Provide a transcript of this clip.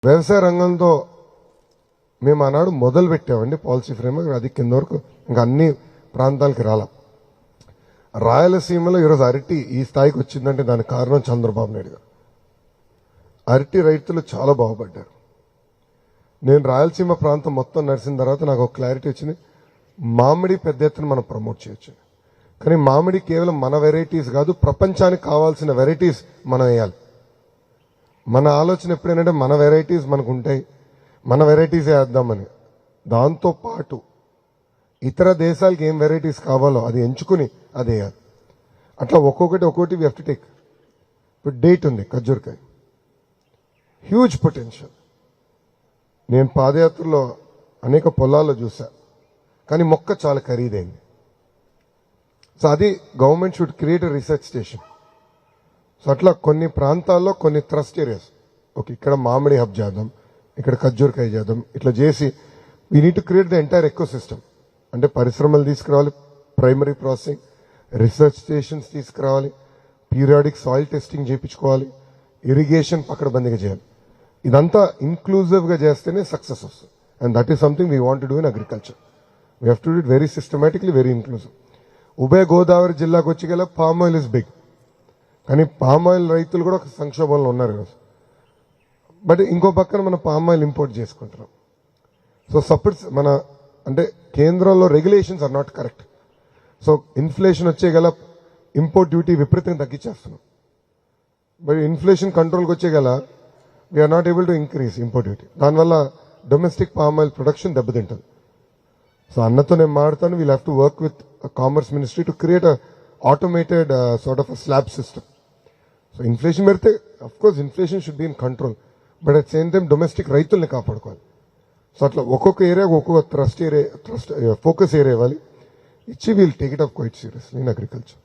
వ్యవసాయ రంగంతో మేము ఆనాడు మొదలు పెట్టామండి పాలసీ ఫ్రేమ్వర్క్. అది కింద వరకు ఇంకా అన్ని ప్రాంతాలకి రాలా. రాయలసీమలో ఈరోజు అరటి ఈ స్థాయికి వచ్చిందంటే దానికి కారణం చంద్రబాబు నాయుడు గారు. అరటి రైతులు చాలా బాగుపడ్డారు. నేను రాయలసీమ ప్రాంతం మొత్తం నడిచిన తర్వాత నాకు ఒక క్లారిటీ వచ్చింది. మామిడి పెద్ద ఎత్తున మనం ప్రమోట్ చేయొచ్చు, కానీ మామిడి కేవలం మన వెరైటీస్ కాదు, ప్రపంచానికి కావాల్సిన వెరైటీస్ మనం వేయాలి. మన ఆలోచన ఎప్పుడేంటంటే మన వెరైటీస్ మనకు ఉంటాయి, మన వెరైటీసే వేద్దామని. దాంతో పాటు ఇతర దేశాలకు ఏం వెరైటీస్ కావాలో అది ఎంచుకుని అది వేయాలి. అట్లా ఒక్కొక్కటి వి హావ్ టు టేక్. ఇప్పుడు డేట్ ఉంది, ఖర్జూర్కాయ హ్యూజ్ పొటెన్షియల్. నేను పాదయాత్రలో అనేక పొలాల్లో చూసా, కానీ మొక్క చాలా ఖరీదైంది. సో అది government should create a research station. So అట్లా కొన్ని ప్రాంతాల్లో కొన్ని ట్రస్ట్ ఏరియాస్, ఓకే ఇక్కడ మామిడి హబ్ చేద్దాం, ఇక్కడ ఖర్జూర్కాయ చేద్దాం, ఇట్లా చేసి we need to create the entire eco system. అంటే పరిశ్రమలు తీసుకురావాలి, ప్రైమరీ ప్రాసెసింగ్, రీసెర్చ్ స్టేషన్స్ తీసుకురావాలి, పీరియాడిక్ సాయిల్ టెస్టింగ్ చేయించుకోవాలి, ఇరిగేషన్ పకడ్బందీగా చేయాలి. ఇదంతా ఇంక్లూజివ్గా చేస్తేనే సక్సెస్ వస్తుంది. And that is something we want to do in agriculture. We have to do it very systematically, very inclusive. ఉభయ గోదావరి జిల్లాకు వచ్చి గల పామ్ ఆయిల్ ఇస్ బిగ్, కానీ పామ్ ఆయిల్ రైతులు కూడా ఒక సంక్షోభంలో ఉన్నారు ఈరోజు. బట్ ఇంకో పక్కన మనం పామ్ ఆయిల్ ఇంపోర్ట్ చేసుకుంటున్నాం. సో సపరేట్ మన అంటే కేంద్రంలో regulations are not correct. So inflation వచ్చే గల ఇంపోర్ట్ డ్యూటీ విపరీతంగా తగ్గించేస్తున్నాం. బట్ ఇన్ఫ్లేషన్ కంట్రోల్కి వచ్చే గల we're not able to increase import duty. దానివల్ల డొమెస్టిక్ పామ్ ఆయిల్ ప్రొడక్షన్ దెబ్బతింటుంది. సో అన్నతో నేను మాట్లాడతాను, we'll have to work with commerce ministry to create a automated sort of a slab system. So inflation పెడితే of course inflation should be in control, but at same time domestic రైతుల్ని కాపాడుకోవాలి. So అట్లా ఒక్కొక్క ఏరియాకి ఒక్కొక్క trust focus area ఇవ్వాలి. ఇచ్చి we'll take it up quite seriously in agriculture.